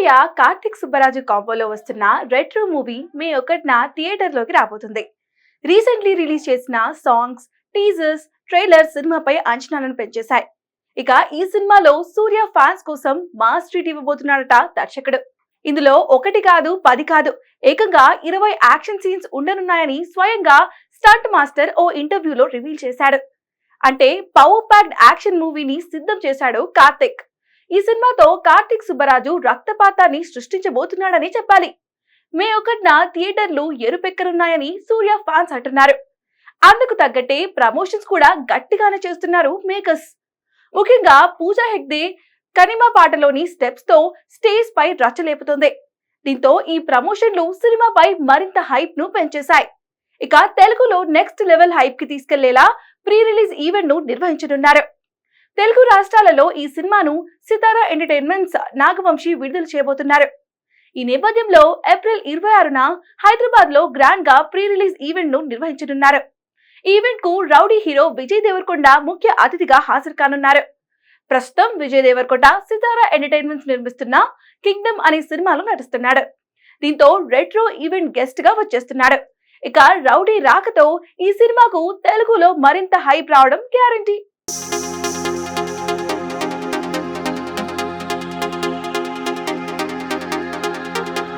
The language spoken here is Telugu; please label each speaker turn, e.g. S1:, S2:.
S1: సూర్య కార్తిక్ సుబ్బరాజు కాంబోలో వస్తున్న రెట్రో మూవీ మే 1న థియేటర్లోకి రాబోతుంది. రీసెంట్లీ రిలీజ్ చేసిన సాంగ్స్, టీజర్స్, ట్రైలర్ సినిమాపై అంచనాలను పెంచేశాయి. ఇక ఈ సినిమాలో సూర్య ఫ్యాన్స్ కోసం మాస్ ట్రీట్ ఇవ్వబోతున్నాడట దర్శకుడు. ఇందులో 1 కాదు 10 కాదు ఏకంగా 20 యాక్షన్ సీన్స్ ఉండనున్నాయని స్వయంగా స్టంట్ మాస్టర్ ఓ ఇంటర్వ్యూలో రివీల్ చేశాడు. అంటే పవర్ ప్యాక్డ్ యాక్షన్ మూవీని సిద్ధం చేశాడు కార్తిక్. ఈ సినిమాతో కార్తిక్ సుబ్బరాజు రక్తపాతాన్ని సృష్టించబోతున్నాడని చెప్పాలి. మే 1న థియేటర్లు ఎరుపెక్కనున్నాయని సూర్య ఫ్యాన్స్ అంటున్నారు. అందుకు తగ్గట్టే ప్రమోషన్స్ కూడా గట్టిగానే చేస్తున్నారు మేకర్స్. ముఖ్యంగా పూజా హెగ్డే కనిమా పాటలోని స్టెప్స్ తో స్టేజ్ పై రచ్చలేపుతుంది. దీంతో ఈ ప్రమోషన్లు సినిమాపై మరింత హైప్ ను పెంచేశాయి. ఇక తెలుగులో నెక్స్ట్ లెవెల్ హైప్ కి తీసుకెళ్లేలా ప్రీ రిలీజ్ ఈవెంట్ ను నిర్వహించనున్నారు. తెలుగు రాష్ట్రాలలో ఈ సినిమాను సితారా ఎంటర్టైన్మెంట్స్ నాగవంశి విడుదల చేయబోతున్నారు. ఈ నేపథ్యంలో ఏప్రిల్ 26న హైదరాబాద్ లో గ్రాండ్ గా ప్రీ రిలీజ్ ఈవెంట్ ను నిర్వహించనున్నారు. ఈవెంట్ కు రౌడీ హీరో విజయ్ దేవరకొండ ముఖ్య అతిథిగా హాజరు కానున్నారు. ప్రస్తుతం విజయ్ దేవరకొండ సితారా ఎంటర్టైన్మెంట్స్ నిర్మిస్తున్న కింగ్డమ్ అనే సినిమాలో నటిస్తున్నాడు. దీంతో రెట్రో ఈవెంట్ గెస్ట్ గా వచ్చేస్తున్నాడు. ఇక రౌడీ రాకతో ఈ సినిమాకు తెలుగులో మరింత హైప్ రావడం గ్యారంటీ.